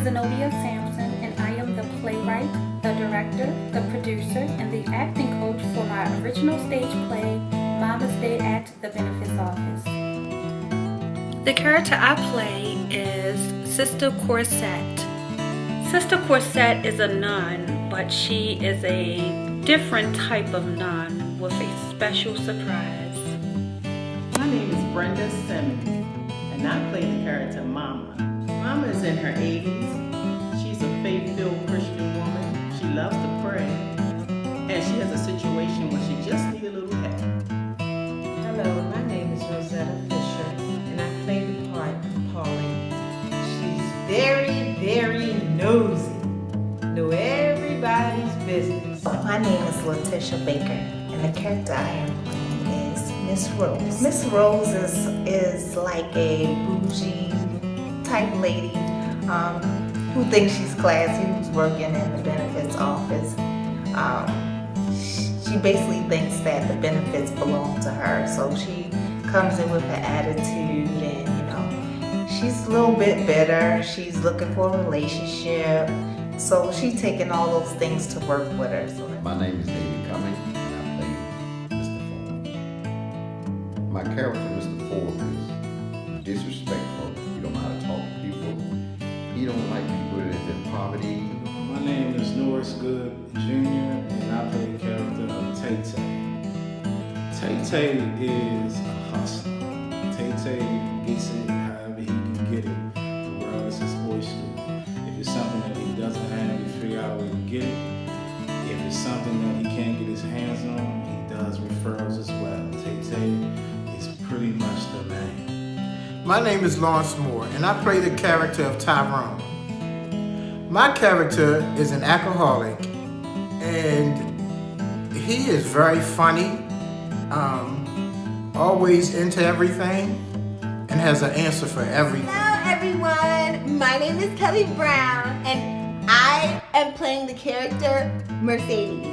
Zenobia Sampson, and I am the playwright, the director, the producer, and the acting coach for my original stage play, Momma's Day at the Benefits Office. The character I play is Sister Corset. Sister Corset is a nun, but she is a different type of nun with a special surprise. My name is Brenda Simmons, and I play the character Momma. Momma is in her 80s. She's a faith-filled Christian woman. She loves to pray, and she has a situation where she just needs a little help. Hello, my name is ROSETTA, and I play the part of Pauline. She's very nosy. Know everybody's business. My name is Letitia Baker, and the character I am playing is Miss Rose. Miss Rose is like a bougie type lady who thinks she's classy, who's working in the benefits office. She basically thinks that the benefits belong to her, so she comes in with an attitude, and she's a little bit bitter. She's looking for a relationship, so she's taking all those things to work with her. So my name is David Cumming, and I play Mr. Ford. My character, Mr. Ford, is disrespectful. He don't know how to talk to people. He don't like people that are in poverty. My name is Norris Good Jr., and I play the character of Tay-Tay. Tay-Tay is a hustler. Tay-Tay gets it however he can get it. The world is his oyster. If it's something that he doesn't have, he figure out a way to get it. If it's something that he can't get his hands on, he does referrals as well. Tay-Tay is pretty much the man. My name is Lawrence Moore, and I play the character of Tyrone. My character is an alcoholic, and he is very funny, always into everything, and has an answer for everything. Hello everyone, my name is Kelly Brown, and I am playing the character Mercedes.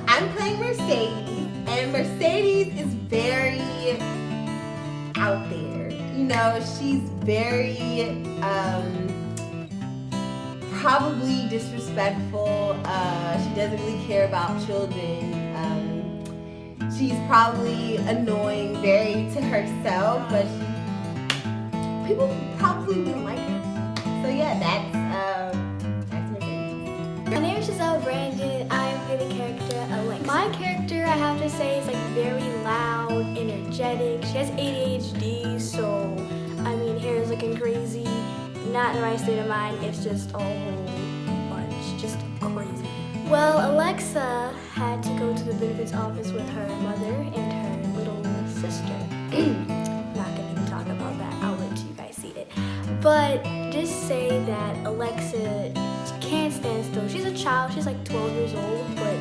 I'm playing Mercedes, and Mercedes is very out there. She's very probably disrespectful. She doesn't really care about children. She's probably annoying very to herself, but people probably wouldn't like her. So yeah, that's Mercedes. My name is Gisele Brandon. I am the character Alexa. My character, I have to say, is very loud, energetic. She has ADHD, so hair is looking crazy. Not in the right state of mind. It's just a whole bunch, just crazy. Well, Alexa had to go to the benefits office with her mother and her little sister. Not gonna even talk about that. I'll let you guys see it. But just say that Alexa can't stand still. She's a child. She's 12 years old, but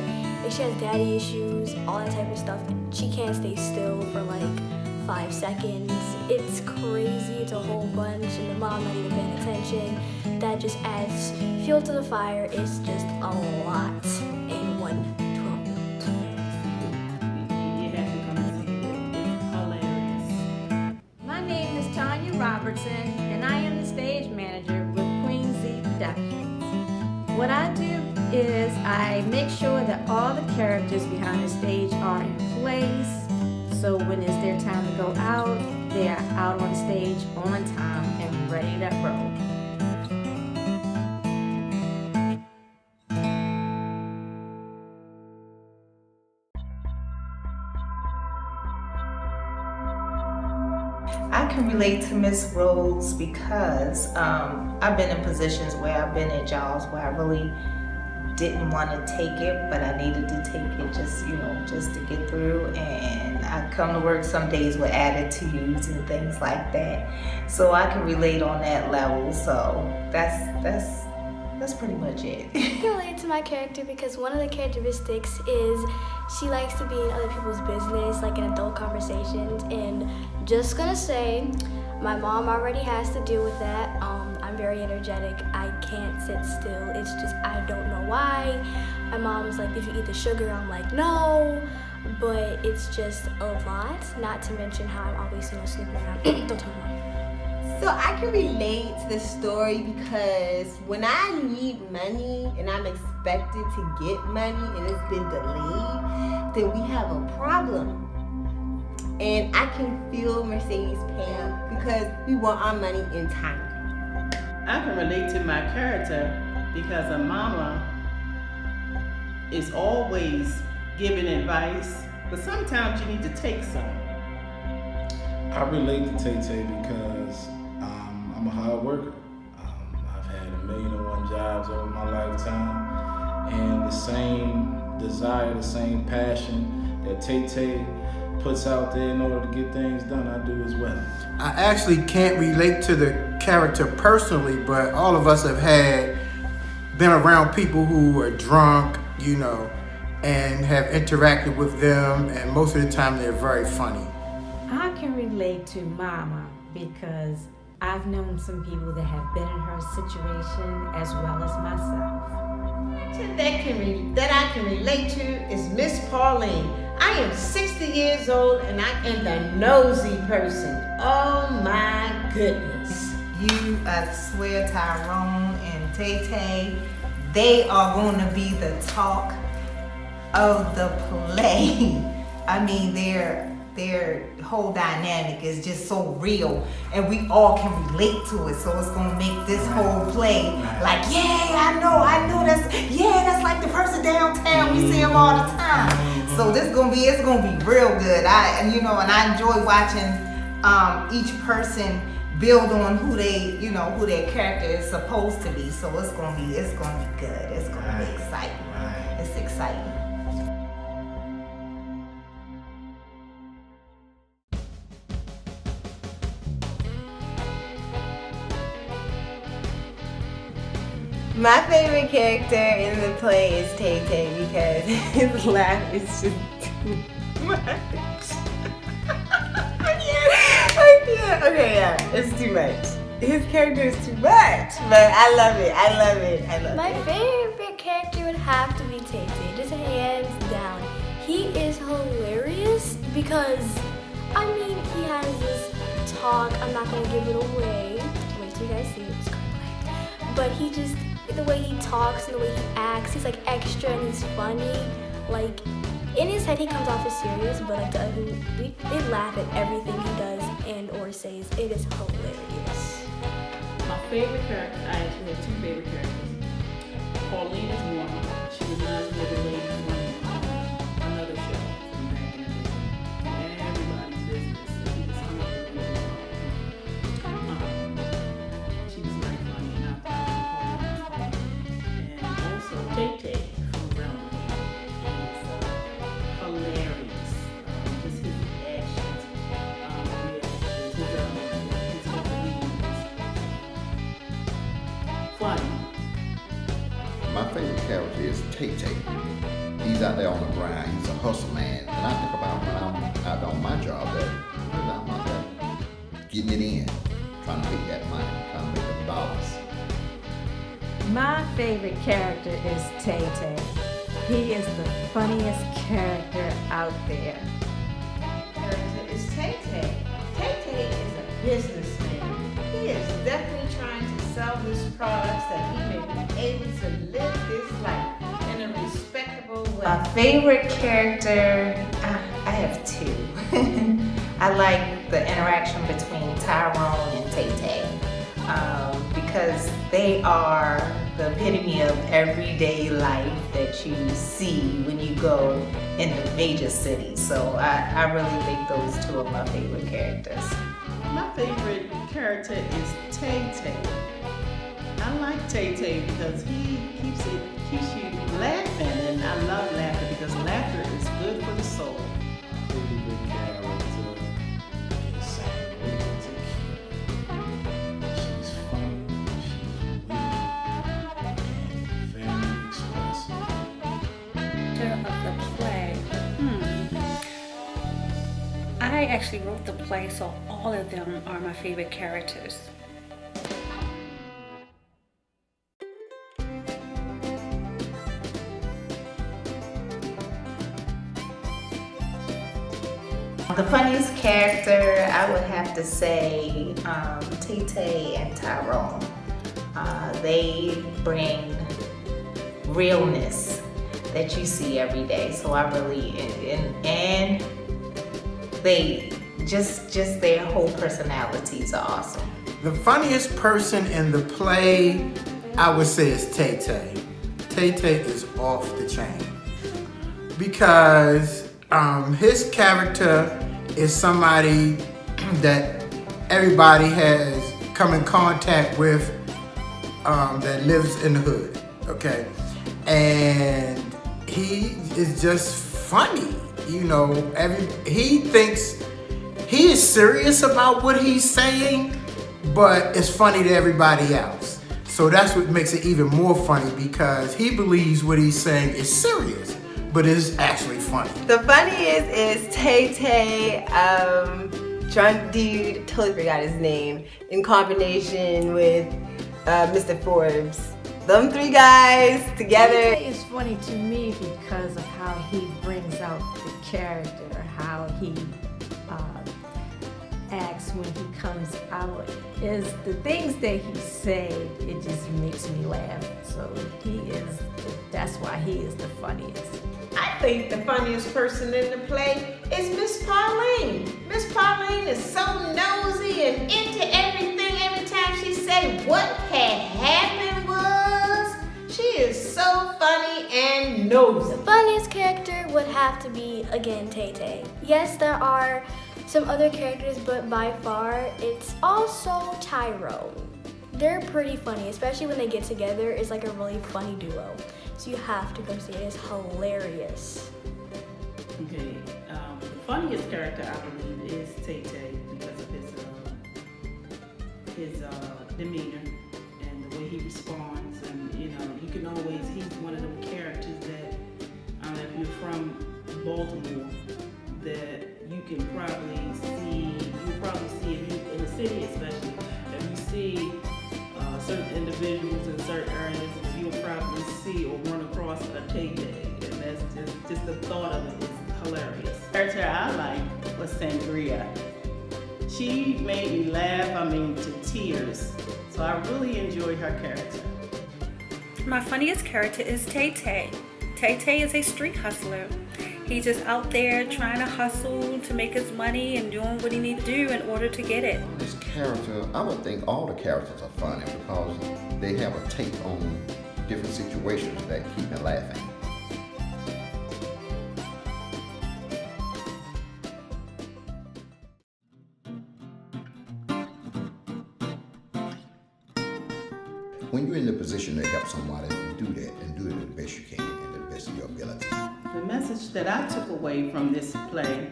she has daddy issues, all that type of stuff. She can't stay still for 5 seconds. It's crazy. It's a whole bunch, and the mom not even paying attention. That just adds fuel to the fire. It's just a lot in one 12-year-old. You have to come and see it. It's hilarious. My name is Tonya Robertson, and I am the stage manager with Queen Z Productions. What I do is I make sure that all the characters behind the stage are in place, so when it's their time to go out, they are out on stage on time and ready to roll. I can relate to Miss Rose because I've been in positions where I've been at jobs where I really didn't want to take it, but I needed to take it just to get through. And I come to work some days with attitudes and things like that, so I can relate on that level. So that's pretty much it. I can relate to my character because one of the characteristics is she likes to be in other people's business, in adult conversations. And just gonna say, my mom already has to deal with that. I'm very energetic. I can't sit still. It's just, I don't know why. My mom's like, did you eat the sugar? I'm like, no. But it's just a lot, not to mention how I'm always sleeping around. Don't tell my mom. So I can relate to the story because when I need money and I'm expected to get money and it's been delayed, then we have a problem. And I can feel Mercedes' pain because we want our money in time. I can relate to my character because a mama is always giving advice, but sometimes you need to take some. I relate to Tay because I'm a hard worker. I've had 1,000,001 jobs over my lifetime, and the same desire, the same passion that Tay puts out there in order to get things done, I do as well. I actually can't relate to the character personally, but all of us have been around people who were drunk, and have interacted with them, and most of the time they're very funny. I can relate to Momma because I've known some people that have been in her situation as well as myself. That I can relate to is Miss Pauline. I am 60 years old and I am the nosy person. Oh my goodness. I swear Tyrone and Tay, they are going to be the talk of the play. I mean, their whole dynamic is just so real, and we all can relate to it. So it's gonna make this whole play like, yeah, I know, that's like the person downtown. We see them all the time. So it's gonna be real good. I enjoy watching each person build on who their character is supposed to be. So it's gonna be good. It's gonna be exciting. It's exciting. My favorite character in the play is Tay because his laugh is just too much. I can't. Okay, yeah, it's too much. His character is too much, but I love it. My favorite character would have to be Tay, just hands down. He is hilarious because, he has this talk. I'm not gonna give it away. Wait till you guys see it. It's gonna play. But the way he talks and the way he acts, he's like extra and he's funny. Like in his head he comes off as serious, but like they laugh at everything he does and or says. It is hilarious. My favorite character, I actually have two favorite characters. Pauline is one. She reminds me of the lady from another show from back in the day. Everybody's business. She was hungry. She was very funny, and I thought Pauline was funny. And also Tay from around the way. He's hilarious. Just his actions, his funny. My favorite character is Tay. He's out there on the grind. He's a hustle man. And I think about when I'm out on my job that I'm out there getting it in, trying to make that money, trying to make the dollars. My favorite character is Tay. He is the funniest character out there. Character is Tay. Tay is a businessman. He is definitely trying to sell his products that he may be able to live his life in a respectable way. My favorite character, I have two. I like the interaction between Tyrone and Tay because they are the epitome of everyday life that you see when you go in the major cities. So I really think those two are my favorite characters. My favorite character is Tay. I like Tay because he keeps you laughing, and I love laughter because laughter is good for the soul. Favorite character is Sandra. She's funny, she's witty, and very expressive. Of the play. I actually wrote the play, so all of them are my favorite characters. The funniest character, I would have to say Tay and Tyrone. They bring realness that you see every day. So I really, and they just their whole personalities are awesome. The funniest person in the play, I would say, is Tay Tay. Tay Tay is off the chain because his character is somebody that everybody has come in contact with that lives in the hood, okay? And he is just funny, you know. He thinks he is serious about what he's saying, but it's funny to everybody else. So that's what makes it even more funny because he believes what he's saying is serious, but it's actually funny. The funniest is Tay Tay, drunk dude, totally forgot his name, in combination with Mr. Forbes. Them three guys together. It's funny to me because of how he brings out the character, how he acts when he comes out. Is the things that he said, it just makes me laugh. So that's why he is the funniest. I think the funniest person in the play is Miss Pauline. Miss Pauline is so nosy and into everything. Every time she say what had happened was, she is so funny and nosy. The funniest character would have to be, again, Tay Tay. Yes, there are some other characters, but by far, it's also Tyrone. They're pretty funny, especially when they get together. It's like a really funny duo. So you have to go see it. It's hilarious. Okay, the funniest character I believe is Tay Tay because of his demeanor and the way he responds, and you can always, he's one of them characters that if you're from Baltimore, that you can probably see if in the city especially, if you see certain individuals in certain areas, you'll probably see or run across a Tay Tay, and that's just the thought of it is hilarious. The character I like was Sangria. She made me laugh, to tears. So I really enjoyed her character. My funniest character is Tay Tay. Tay Tay is a street hustler. He's just out there trying to hustle to make his money and doing what he needs to do in order to get it. This character, I would think all the characters are funny because they have a take on different situations that keep me laughing. When you're in the position to help somebody do that and do it the best you can and to the best of your ability. The message that I took away from this play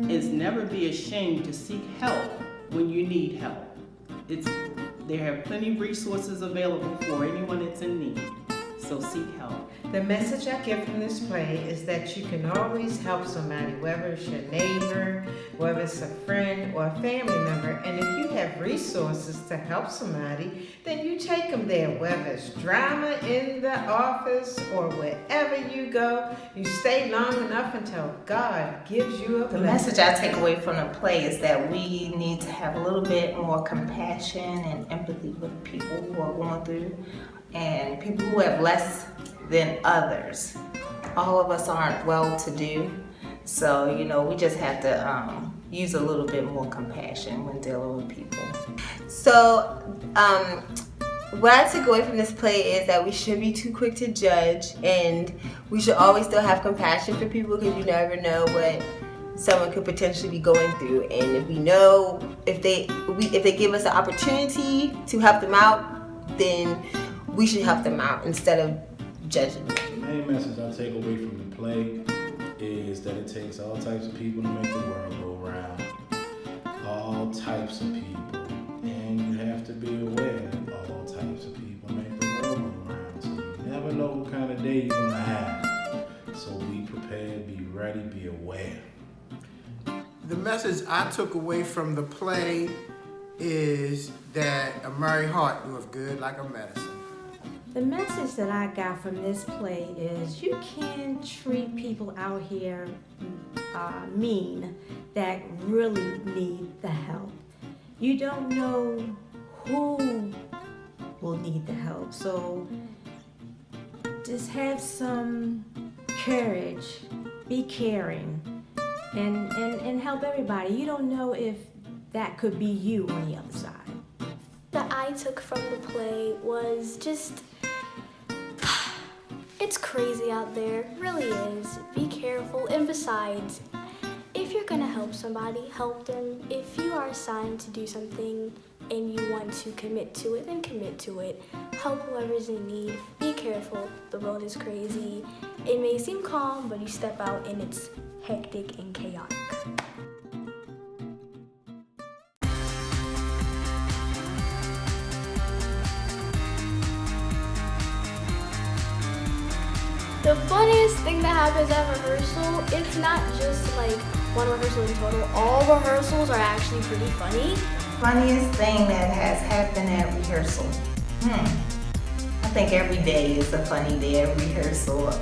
is never be ashamed to seek help when you need help. There are plenty of resources available for anyone that's in need, so seek help. The message I get from this play is that you can always help somebody, whether it's your neighbor, whether it's a friend or a family member. And if you have resources to help somebody, then you take them there, whether it's drama in the office or wherever you go. You stay long enough until God gives you a blessing. The message I take away from the play is that we need to have a little bit more compassion and empathy with people who are going through and people who have less than others. All of us aren't well-to-do, so we just have to use a little bit more compassion when dealing with people. So, what I took away from this play is that we shouldn't be too quick to judge, and we should always still have compassion for people because you never know what someone could potentially be going through. And if we know, if they give us the opportunity to help them out, then we should help them out instead of judging them. The main message I take away from the play is that it takes all types of people to make the world go round. All types of people. And you have to be aware that all types of people make the world go round. So you never know what kind of day you're going to have. So be prepared, be ready, be aware. The message I took away from the play is that a merry heart doeth good like a medicine. The message that I got from this play is you can't treat people out here mean that really need the help. You don't know who will need the help, so just have some courage, be caring, and help everybody. You don't know if that could be you on the other side. That I took from the play was just, it's crazy out there, it really is. Be careful, and besides, if you're gonna help somebody, help them. If you are assigned to do something and you want to commit to it, then commit to it. Help whoever's in need. Be careful, the world is crazy. It may seem calm, but you step out and it's hectic and chaotic. The funniest thing that happens at rehearsal, it's not just like one rehearsal in total. All rehearsals are actually pretty funny. Funniest thing that has happened at rehearsal. I think every day is a funny day at rehearsal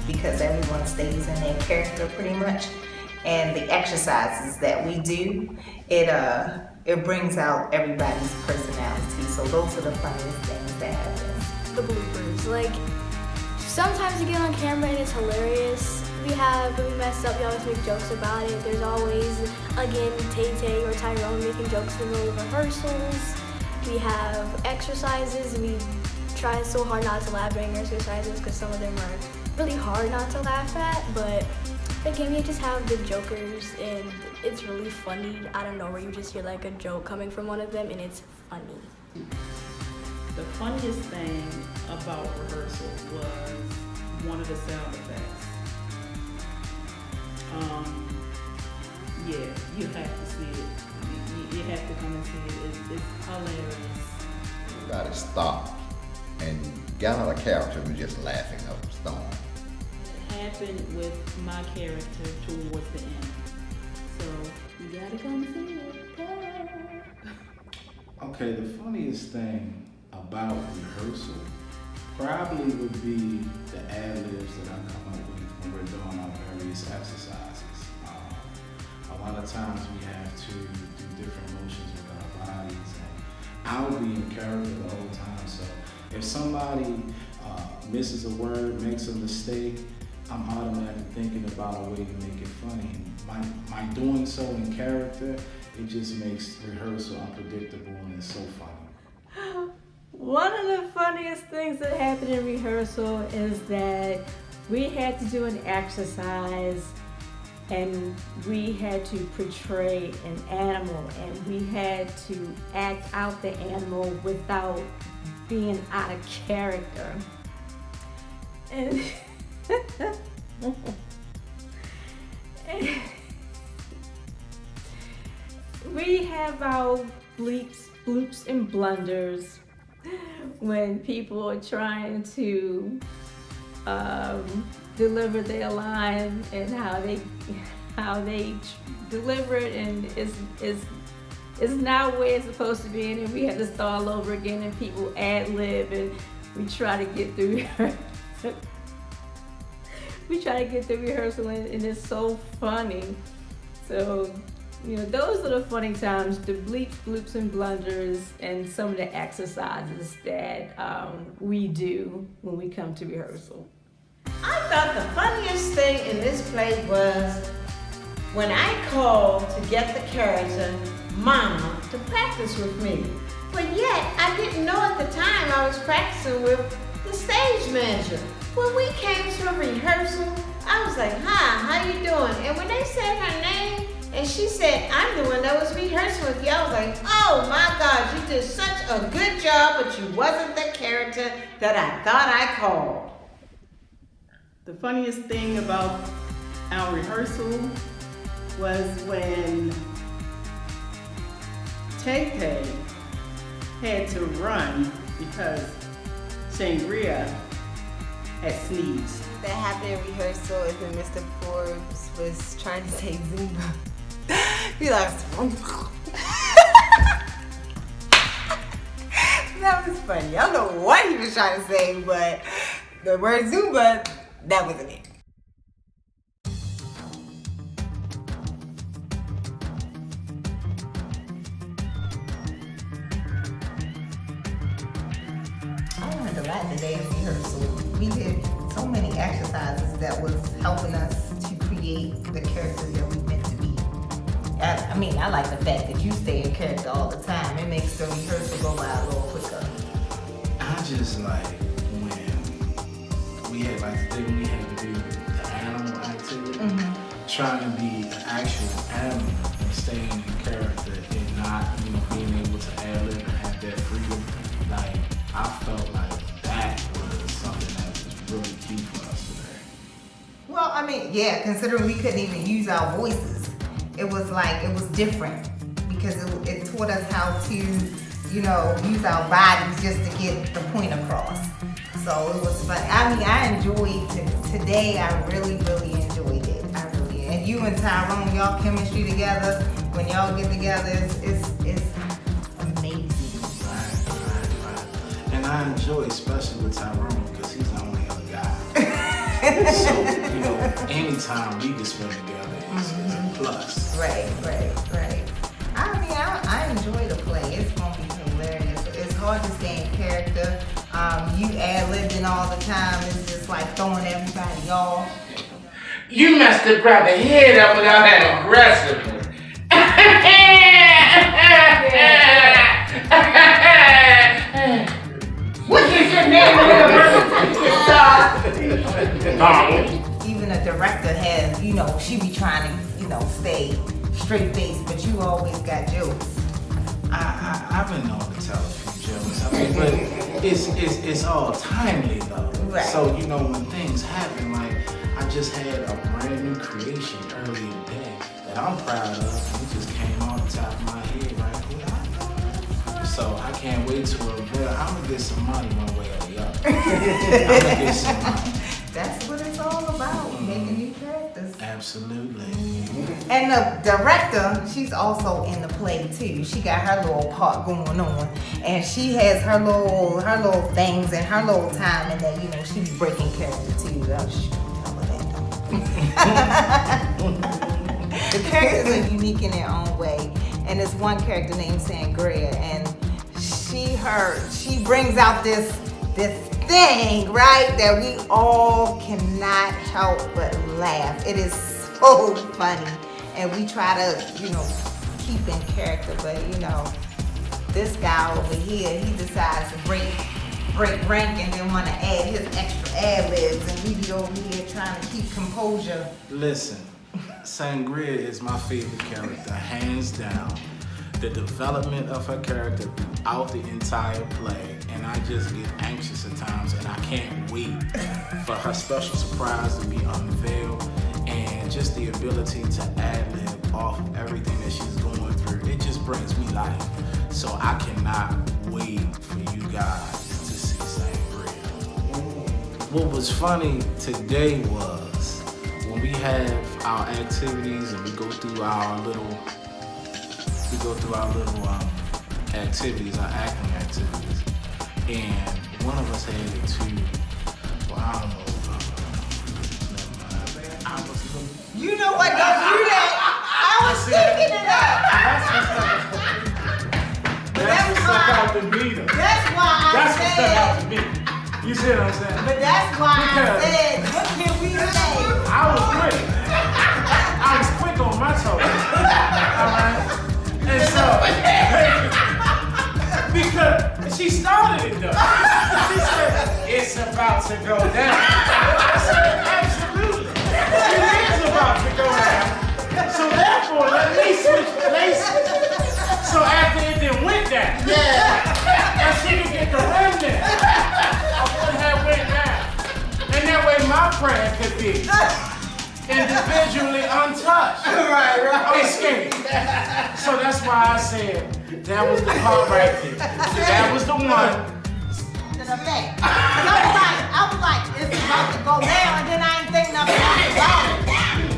because everyone stays in their character pretty much. And the exercises that we do, it brings out everybody's personality. So those are the funniest things that happen. The bloopers, like sometimes you get on camera and it's hilarious. When we mess up, we always make jokes about it. There's always, again, Tay-Tay or Tyrone making jokes in the middle of rehearsals. We have exercises. We try so hard not to laugh during exercises because some of them are really hard not to laugh at. But again, we just have the jokers and it's really funny. I don't know, where you just hear like a joke coming from one of them and it's funny. The funniest thing about rehearsal was one of the sound effects. Yeah, you have to see it. You have to come and see it. It's hilarious. Everybody stopped and got out of character and was just laughing up a storm. It happened with my character towards the end. So you gotta come see it. Okay, the funniest thing about rehearsal probably would be the ad-libs that I come up with when we're doing our various exercises. A lot of times we have to do different motions with our bodies, and I'll be in character the whole time. So if somebody misses a word, makes a mistake, I'm automatically thinking about a way to make it funny. And my doing so in character, it just makes rehearsal unpredictable and it's so funny. One of the funniest things that happened in rehearsal is that we had to do an exercise and we had to portray an animal and we had to act out the animal without being out of character. And we have our bloops and blunders when people are trying to deliver their line and how they deliver it and is not where it's supposed to be, and then we have to start all over again and people ad-lib and we try to get through rehearsal and it's so funny. So those are the funny times, the bleeps, bloops, and blunders, and some of the exercises that we do when we come to rehearsal. I thought the funniest thing in this play was when I called to get the character Momma to practice with me. But yet, I didn't know at the time I was practicing with the stage manager. When we came to a rehearsal, I was like, "Hi, how you doing?" And when they said her name, and she said, "I'm the one that was rehearsing with you," I was like, "Oh my God, you did such a good job, but you wasn't the character that I thought I called." The funniest thing about our rehearsal was when Tay-Tay had to run because Shangria had sneezed. That happened in rehearsal is when Mr. Forbes was trying to say Zumba. He lost. That was funny. I don't know what he was trying to say, but the word Zumba, that wasn't it. lot today in rehearsal. We did so many exercises that was helping us to create the characters that we meant to be. I mean, I like the fact that you stay in character all the time. It makes the rehearsal go by a little quicker. I just like when we had like the day when we had to do the animal activity, trying to be an actual animal and staying in character and not, being able to ad-lib and have that freedom. Like, I felt like that was something that was really key for us today. Well, I mean, yeah, considering we couldn't even use our voices, it was different because it taught us how to, use our bodies just to get the point across. So it was fun. I mean, I enjoyed today. I really, really enjoyed it. And you and Tyrone, y'all chemistry together, when y'all get together, it's amazing. Right. And I enjoy, especially with Tyrone, because he's the only other guy. So, anytime we can spend together is a plus. Right. I mean, I enjoy the play. It's going to be hilarious. It's hard to stay in character. You ad-libbing all the time. It's just like throwing everybody off. You must have grabbed the head up without that aggressiveness. What is your name of the Even a director has, she be trying to, stay straight faced, but you always got jokes. I've been known to tell a few jokes. I mean, but it's all timely though. Right. So when things happen, like I just had a brand new creation earlier today that I'm proud of, and it just came off the top of my head right quick. So I can't wait to reveal. I'm gonna get some money one way or the other. I'm gonna get some money. That's what it's all about, making new characters. Absolutely. And the director, she's also in the play too. She got her little part going on, and she has her little things and her little time, and that she be breaking character too. The characters are unique in their own way, and there's one character named Sangria, and she brings out this thing, right, that we all cannot help but laugh. It is so funny, and we try to, keep in character, but this guy over here, he decides to break rank and then want to add his extra ad-libs, and we be over here trying to keep composure. Listen, Sangria is my favorite character, hands down. The development of her character throughout the entire play, and I just get anxious at times, and I can't wait for her special surprise to be unveiled, and just the ability to ad-lib off of everything that she's going through. It just brings me life. So I cannot wait for you guys to see Sangria. What was funny today was when we have our activities and we go through our little activities, our acting activities, and one of us had it too. Well, I don't know. You know what? Don't do that. I was thinking of that. That's what stuck out to me though. That's why I That's what stuck said. out to me. You see what I'm saying? But that's why Because I said, what can we say? I was quick on my toes. Alright? And so, because she started it though. She said, it's about to go down. I said, absolutely. It is about to go down. So therefore, let me switch places. So after it then went down, and she can get the remnant of what had went down. And that way my prayer could be individually untouched. Right. Escape. So that's why I said that was the part right there. That was the one. To the fact. I was like, it's about to go down, and then I ain't think nothing about it.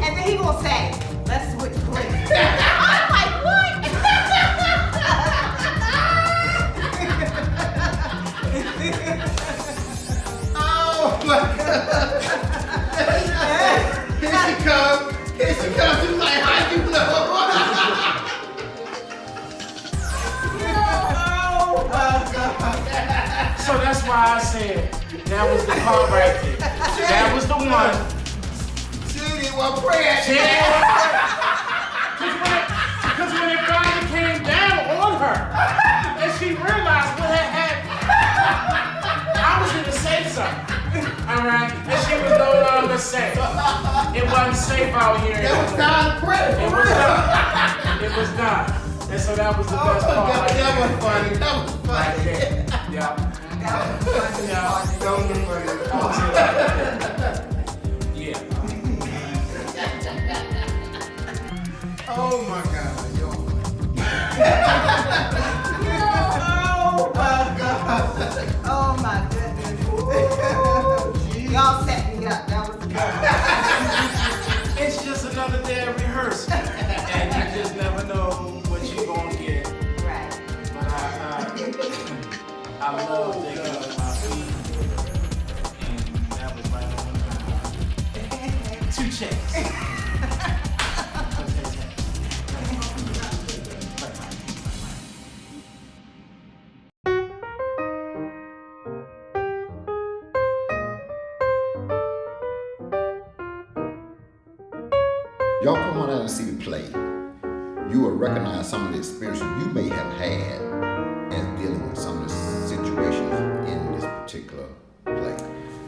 And then he gonna say, let's switch places. I'm like, what? Oh my God. Here she comes. She's like, how you know? So that's why I said That was the part right there. That was the one. She didn't want to pray. She didn't want to pray. Because when it finally came down on her, and she realized what had happened, I was going to say something. All right? And she was no longer safe. It wasn't safe out here. That was God's prayer. It was done. It was done. And so that was the best part. God, that was funny. That was funny. Right there. Yeah. That was funny. Yeah. That was funny. Yeah. Oh my God, yo. Oh my God. Oh my goodness. Y'all set me up. That was good. It's just another day of rehearsal. And you just never know what you're going to get. Right. But I love thinking of my feet. And that was right on time. 2 checks. Y'all come on out and see the play. You will recognize some of the experiences you may have had as dealing with some of the situations in this particular play.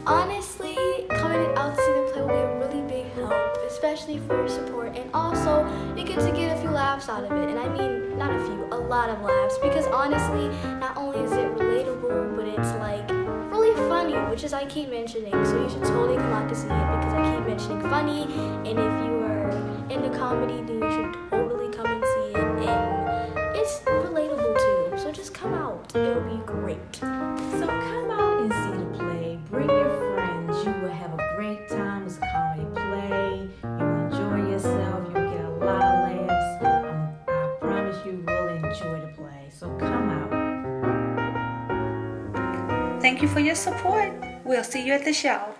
Honestly, coming out to see the play will be a really big help, especially for your support, and also you get to get a few laughs out of it. And I mean, not a few, a lot of laughs, because honestly, not only is it relatable, but it's like really funny, which is I keep mentioning. So you should totally come out to see it because I keep mentioning funny, and if you are into comedy, then you should totally come and see it, and it's relatable too. So just come out, it'll be great. So come out and see the play. Bring your friends. You will have a great time. It's a comedy play. You will enjoy yourself. You'll get a lot of laughs. I promise you will enjoy the play. So come out. Thank you for your support. We'll see you at the show.